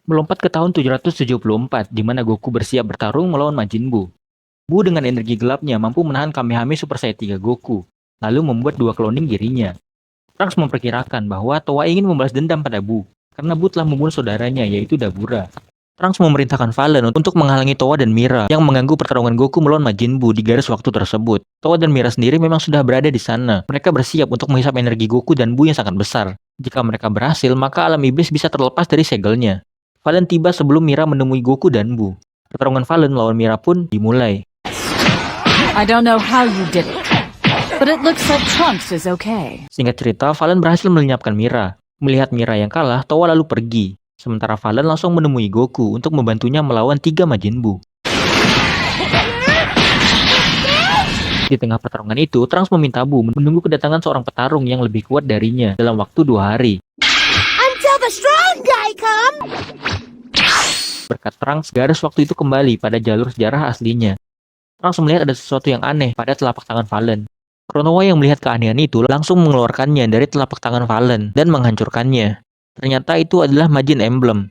Melompat ke tahun 774, di mana Goku bersiap bertarung melawan Majin Buu. Buu dengan energi gelapnya mampu menahan Kamehameha Super Saiyan 3 Goku, lalu membuat dua cloning dirinya. Trunks memperkirakan bahwa Towa ingin membalas dendam pada Buu, karena Buu telah membunuh saudaranya yaitu Dabura. Trunks memerintahkan Valen untuk menghalangi Towa dan Mira yang mengganggu pertarungan Goku melawan Majin Buu di garis waktu tersebut. Towa dan Mira sendiri memang sudah berada di sana. Mereka bersiap untuk menghisap energi Goku dan Buu yang sangat besar. Jika mereka berhasil, maka alam iblis bisa terlepas dari segelnya. Valen tiba sebelum Mira menemui Goku dan Buu. Pertarungan Valen melawan Mira pun dimulai. I don't know how you did it, but it looks like Trunks is okay. Singkat cerita, Valen berhasil melenyapkan Mira. Melihat Mira yang kalah, Towa lalu pergi. Sementara Valen langsung menemui Goku untuk membantunya melawan 3 Majin Buu. Di tengah pertarungan itu, Trunks meminta Buu menunggu kedatangan seorang petarung yang lebih kuat darinya dalam waktu 2 hari. Until the strong guy come. Berkat Trunks, garis waktu itu kembali pada jalur sejarah aslinya. Trunks melihat ada sesuatu yang aneh pada telapak tangan Valen. Konoha yang melihat keanehan itu langsung mengeluarkannya dari telapak tangan Valen dan menghancurkannya. Ternyata itu adalah Majin Emblem.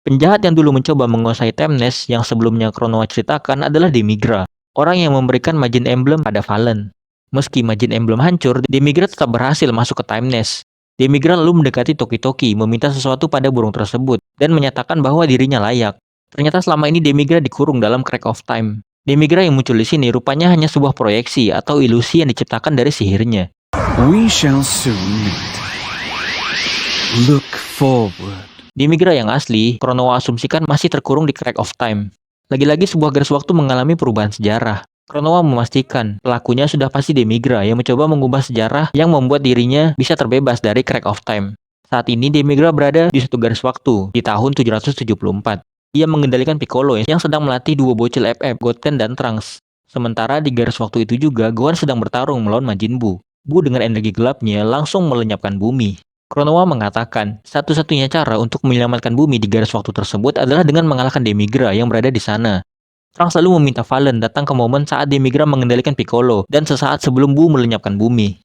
Penjahat yang dulu mencoba menguasai Timeless yang sebelumnya Konoha ceritakan adalah Demigra, orang yang memberikan Majin Emblem pada Valen. Meski Majin Emblem hancur, Demigra tetap berhasil masuk ke Timeless. Demigra lalu mendekati Toki-Toki meminta sesuatu pada burung tersebut dan menyatakan bahwa dirinya layak. Ternyata selama ini Demigra dikurung dalam Crack of Time. Demigra yang muncul di sini rupanya hanya sebuah proyeksi atau ilusi yang diciptakan dari sihirnya. We shall soon meet. Look forward. Demigra yang asli, Konoha asumsikan masih terkurung di Crack of Time. Lagi-lagi sebuah garis waktu mengalami perubahan sejarah. Konoha memastikan pelakunya sudah pasti Demigra yang mencoba mengubah sejarah yang membuat dirinya bisa terbebas dari Crack of Time. Saat ini Demigra berada di satu garis waktu di tahun 774. Ia mengendalikan Piccolo yang sedang melatih dua bocil FF, Goten dan Trunks. Sementara di garis waktu itu juga Gohan sedang bertarung melawan Majin Buu. Buu dengan energi gelapnya langsung melenyapkan bumi. Konoha mengatakan, satu-satunya cara untuk menyelamatkan bumi di garis waktu tersebut adalah dengan mengalahkan Demigra yang berada di sana. Trunks lalu meminta Valen datang ke momen saat Demigra mengendalikan Piccolo dan sesaat sebelum Buu melenyapkan bumi.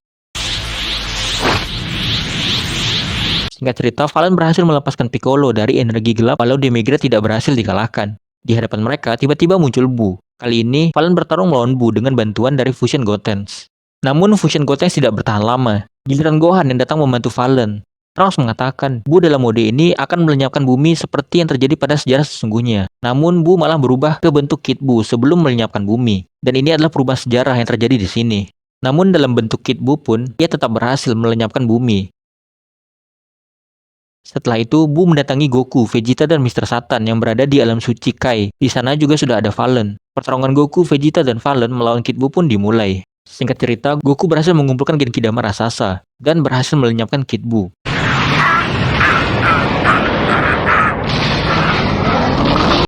Singkat cerita, Valen berhasil melepaskan Piccolo dari energi gelap walau Demigra tidak berhasil dikalahkan. Di hadapan mereka, tiba-tiba muncul Buu. Kali ini, Valen bertarung melawan Buu dengan bantuan dari Fusion Gotens. Namun, Fusion Gotens tidak bertahan lama. Giliran Gohan yang datang membantu Valen. Trunks mengatakan, Buu dalam mode ini akan melenyapkan bumi seperti yang terjadi pada sejarah sesungguhnya. Namun, Buu malah berubah ke bentuk Kid Buu sebelum melenyapkan bumi. Dan ini adalah perubahan sejarah yang terjadi di sini. Namun, dalam bentuk Kid Buu pun, ia tetap berhasil melenyapkan bumi. Setelah itu, Buu mendatangi Goku, Vegeta, dan Mr. Satan yang berada di alam suci Kai. Di sana juga sudah ada Valen. Pertarungan Goku, Vegeta, dan Valen melawan Kid Buu pun dimulai. Singkat cerita, Goku berhasil mengumpulkan Genki Dama raksasa dan berhasil melenyapkan Kid Buu.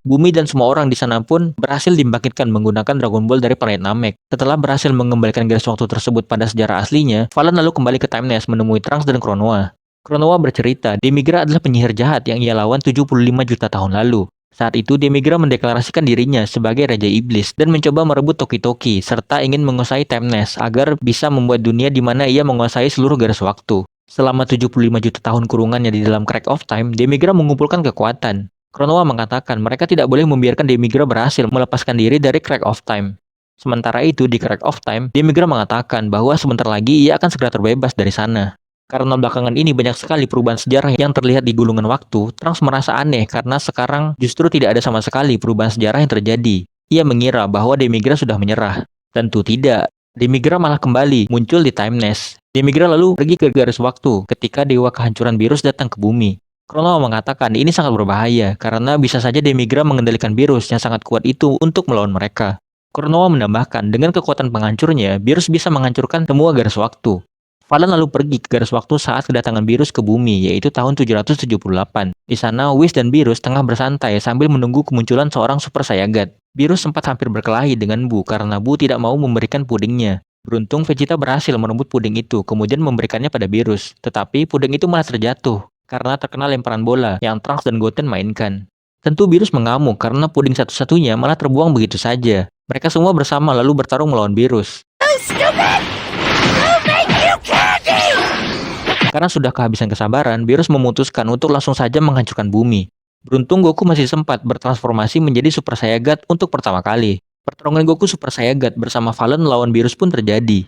Bumi dan semua orang di sana pun berhasil dibangkitkan menggunakan Dragon Ball dari planet Namek. Setelah berhasil mengembalikan garis waktu tersebut pada sejarah aslinya, Valen lalu kembali ke Timeless menemui Trunks dan Konoha. Konoha bercerita, Demigra adalah penyihir jahat yang ia lawan 75 juta tahun lalu. Saat itu, Demigra mendeklarasikan dirinya sebagai Raja Iblis dan mencoba merebut Toki-Toki, serta ingin menguasai Timeless agar bisa membuat dunia di mana ia menguasai seluruh garis waktu. Selama 75 juta tahun kurungannya di dalam Crack of Time, Demigra mengumpulkan kekuatan. Konoha mengatakan mereka tidak boleh membiarkan Demigra berhasil melepaskan diri dari Crack of Time. Sementara itu, di Crack of Time, Demigra mengatakan bahwa sebentar lagi ia akan segera terbebas dari sana. Karena belakangan ini banyak sekali perubahan sejarah yang terlihat di gulungan waktu, Trunks merasa aneh karena sekarang justru tidak ada sama sekali perubahan sejarah yang terjadi. Ia mengira bahwa Demigra sudah menyerah. Tentu tidak. Demigra malah kembali muncul di Timeless. Demigra lalu pergi ke garis waktu ketika Dewa Kehancuran Virus datang ke bumi. Konoha mengatakan ini sangat berbahaya karena bisa saja Demigra mengendalikan virus yang sangat kuat itu untuk melawan mereka. Konoha menambahkan dengan kekuatan penghancurnya, virus bisa menghancurkan semua garis waktu. Valen lalu pergi ke garis waktu saat kedatangan Beerus ke bumi, yaitu tahun 778. Di sana, Whis dan Beerus tengah bersantai sambil menunggu kemunculan seorang Super Saiyagat. Beerus sempat hampir berkelahi dengan Buu karena Buu tidak mau memberikan pudingnya. Beruntung Vegeta berhasil merebut puding itu, kemudian memberikannya pada Beerus. Tetapi puding itu malah terjatuh karena terkena lemparan bola yang Trunks dan Goten mainkan. Tentu Beerus mengamuk karena puding satu-satunya malah terbuang begitu saja. Mereka semua bersama lalu bertarung melawan Beerus. Karena sudah kehabisan kesabaran, Beerus memutuskan untuk langsung saja menghancurkan bumi. Beruntung Goku masih sempat bertransformasi menjadi Super Saiyagat untuk pertama kali. Pertarungan Goku Super Saiyagat bersama Valen melawan Beerus pun terjadi.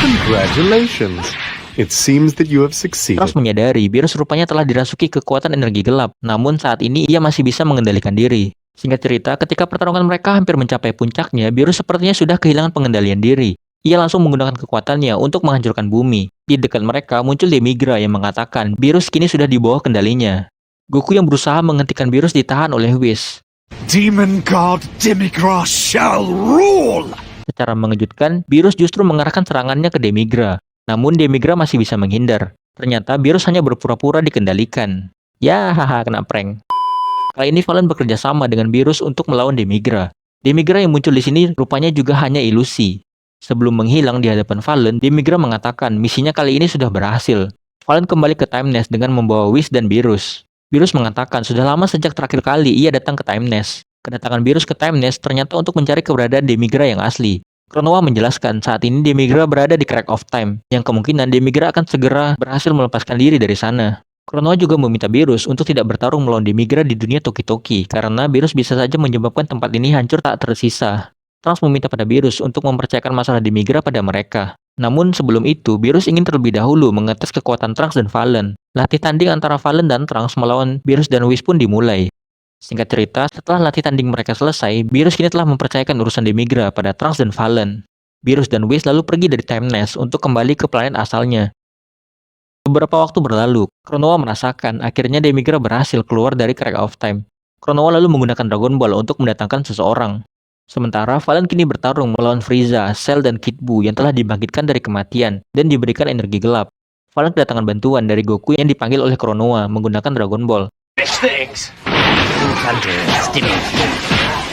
Congratulations. It seems that you have succeeded. Trunks menyadari Beerus rupanya telah dirasuki kekuatan energi gelap, namun saat ini ia masih bisa mengendalikan diri. Singkat cerita, ketika pertarungan mereka hampir mencapai puncaknya, Beerus sepertinya sudah kehilangan pengendalian diri. Ia langsung menggunakan kekuatannya untuk menghancurkan bumi. Di dekat mereka muncul Demigra yang mengatakan Beerus kini sudah di bawah kendalinya. Goku yang berusaha menghentikan Beerus ditahan oleh Whis. Demon God Demigra shall rule! Secara mengejutkan, Beerus justru mengarahkan serangannya ke Demigra. Namun Demigra masih bisa menghindar. Ternyata Beerus hanya berpura-pura dikendalikan. Ya, haha, kena prank. Kali ini Valen bekerja sama dengan Beerus untuk melawan Demigra. Demigra yang muncul di sini rupanya juga hanya ilusi. Sebelum menghilang di hadapan Valen, Demigra mengatakan misinya kali ini sudah berhasil. Valen kembali ke Time Nest dengan membawa Whis dan Beerus. Beerus mengatakan sudah lama sejak terakhir kali ia datang ke Time Nest. Kedatangan Beerus ke Time Nest ternyata untuk mencari keberadaan Demigra yang asli. Kronoa menjelaskan saat ini Demigra berada di Crack of Time, yang kemungkinan Demigra akan segera berhasil melepaskan diri dari sana. Kronoa juga meminta Beerus untuk tidak bertarung melawan Demigra di dunia Toki-Toki, karena Beerus bisa saja menyebabkan tempat ini hancur tak tersisa. Trunks meminta pada Beerus untuk mempercayakan masalah Demigra pada mereka. Namun sebelum itu, Beerus ingin terlebih dahulu mengetes kekuatan Trunks dan Valen. Latih tanding antara Valen dan Trunks melawan Beerus dan Whis pun dimulai. Singkat cerita, setelah latih tanding mereka selesai, Beerus kini telah mempercayakan urusan Demigra pada Trunks dan Valen. Beerus dan Whis lalu pergi dari Time Nest untuk kembali ke planet asalnya. Beberapa waktu berlalu, Kronoa merasakan akhirnya Demigra berhasil keluar dari Crack of Time. Kronoa lalu menggunakan Dragon Ball untuk mendatangkan seseorang. Sementara Valen kini bertarung melawan Frieza, Cell, dan Kid Buu yang telah dibangkitkan dari kematian dan diberikan energi gelap. Valen kedatangan bantuan dari Goku yang dipanggil oleh Kronoa menggunakan Dragon Ball.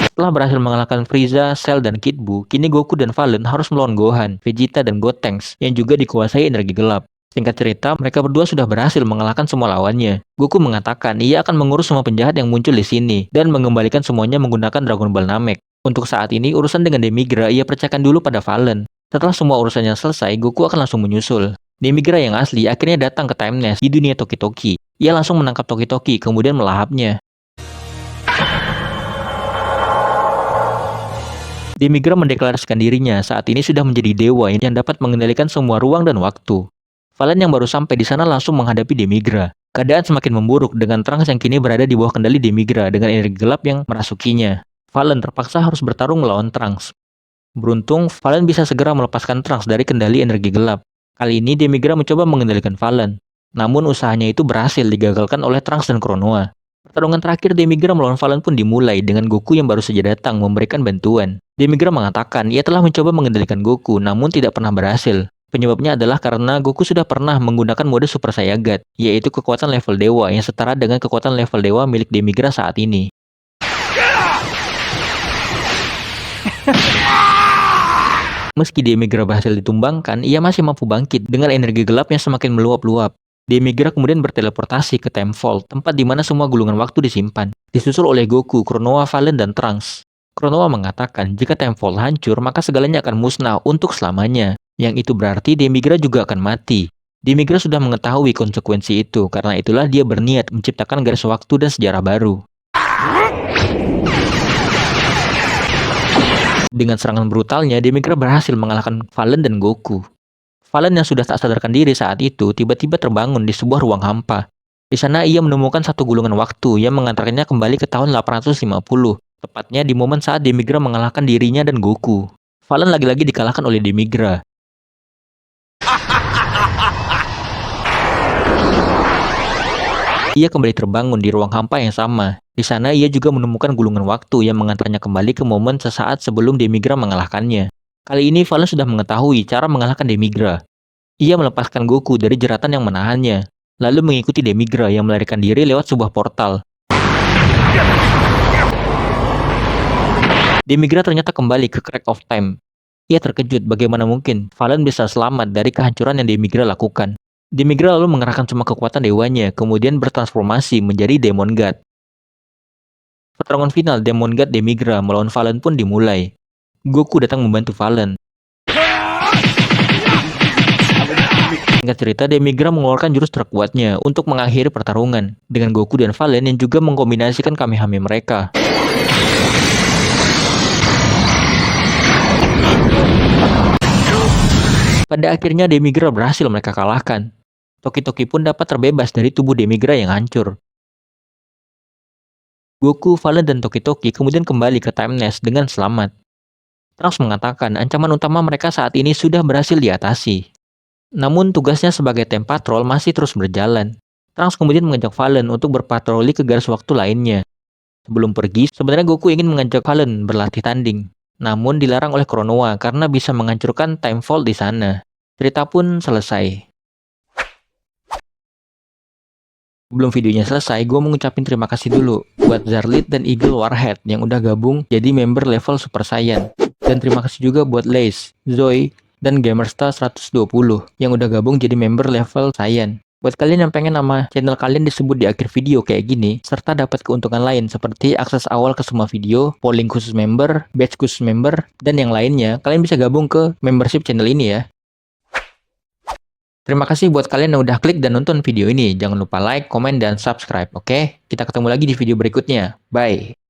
Setelah berhasil mengalahkan Frieza, Cell, dan Kid Buu, kini Goku dan Valen harus melawan Gohan, Vegeta, dan Gotenks yang juga dikuasai energi gelap. Singkat cerita, mereka berdua sudah berhasil mengalahkan semua lawannya. Goku mengatakan ia akan mengurus semua penjahat yang muncul di sini dan mengembalikan semuanya menggunakan Dragon Ball Namek. Untuk saat ini, urusan dengan Demigra ia percayakan dulu pada Valen. Setelah semua urusannya selesai, Goku akan langsung menyusul. Demigra yang asli akhirnya datang ke Time Nest di dunia Toki-Toki. Ia langsung menangkap Toki-Toki kemudian melahapnya. Demigra mendeklarasikan dirinya saat ini sudah menjadi dewa yang dapat mengendalikan semua ruang dan waktu. Valen yang baru sampai di sana langsung menghadapi Demigra. Keadaan semakin memburuk dengan Trunks yang kini berada di bawah kendali Demigra dengan energi gelap yang merasukinya. Valen terpaksa harus bertarung melawan Trunks. Beruntung, Valen bisa segera melepaskan Trunks dari kendali energi gelap. Kali ini Demigra mencoba mengendalikan Valen. Namun usahanya itu berhasil digagalkan oleh Trunks dan Kronoa. Pertarungan terakhir Demigra melawan Valen pun dimulai dengan Goku yang baru saja datang memberikan bantuan. Demigra mengatakan ia telah mencoba mengendalikan Goku namun tidak pernah berhasil. Penyebabnya adalah karena Goku sudah pernah menggunakan mode Super Saiyagat, yaitu kekuatan level dewa yang setara dengan kekuatan level dewa milik Demigra saat ini. Meski Demigra berhasil ditumbangkan, ia masih mampu bangkit dengan energi gelap yang semakin meluap-luap. Demigra kemudian berteleportasi ke Time Vault, tempat di mana semua gulungan waktu disimpan. Disusul oleh Goku, Kronoa, Valen, dan Trunks. Kronoa mengatakan jika Time Vault hancur, maka segalanya akan musnah untuk selamanya. Yang itu berarti Demigra juga akan mati. Demigra sudah mengetahui konsekuensi itu, karena itulah dia berniat menciptakan garis waktu dan sejarah baru. Dengan serangan brutalnya, Demigra berhasil mengalahkan Valen dan Goku. Valen yang sudah tak sadarkan diri saat itu tiba-tiba terbangun di sebuah ruang hampa. Di sana ia menemukan satu gulungan waktu yang mengantarkannya kembali ke tahun 850, tepatnya di momen saat Demigra mengalahkan dirinya dan Goku. Valen lagi-lagi dikalahkan oleh Demigra. Ia kembali terbangun di ruang hampa yang sama. Di sana ia juga menemukan gulungan waktu yang mengantarnya kembali ke momen sesaat sebelum Demigra mengalahkannya. Kali ini Valen sudah mengetahui cara mengalahkan Demigra. Ia melepaskan Goku dari jeratan yang menahannya, lalu mengikuti Demigra yang melarikan diri lewat sebuah portal. Demigra ternyata kembali ke Crack of Time. Ia terkejut bagaimana mungkin Valen bisa selamat dari kehancuran yang Demigra lakukan. Demigra lalu mengerahkan semua kekuatan dewanya, kemudian bertransformasi menjadi Demon God. Pertarungan final Demon God Demigra melawan Valen pun dimulai. Goku datang membantu Valen. Singkat cerita, Demigra mengeluarkan jurus terkuatnya untuk mengakhiri pertarungan dengan Goku dan Valen yang juga mengkombinasikan Kamehame mereka. Pada akhirnya Demigra berhasil mereka kalahkan. Toki-Toki pun dapat terbebas dari tubuh Demigra yang hancur. Goku, Valen, dan Toki-Toki kemudian kembali ke Time Nest dengan selamat. Trunks mengatakan ancaman utama mereka saat ini sudah berhasil diatasi. Namun tugasnya sebagai Time Patrol masih terus berjalan. Trunks kemudian mengajak Valen untuk berpatroli ke garis waktu lainnya. Sebelum pergi, sebenarnya Goku ingin mengajak Valen berlatih tanding. Namun dilarang oleh Konoha karena bisa menghancurkan Time Vault di sana. Cerita pun selesai. Sebelum videonya selesai, gue mengucapin terima kasih dulu buat Zarlit dan Eagle Warhead yang udah gabung jadi member level Super Saiyan. Dan terima kasih juga buat Lace, Zoe, dan Gamerstar 120 yang udah gabung jadi member level Saiyan. Buat kalian yang pengen nama channel kalian disebut di akhir video kayak gini, serta dapat keuntungan lain seperti akses awal ke semua video, polling khusus member, badge khusus member, dan yang lainnya, kalian bisa gabung ke membership channel ini ya. Terima kasih buat kalian yang udah klik dan nonton video ini. Jangan lupa like, komen, dan subscribe, oke? Kita ketemu lagi di video berikutnya. Bye!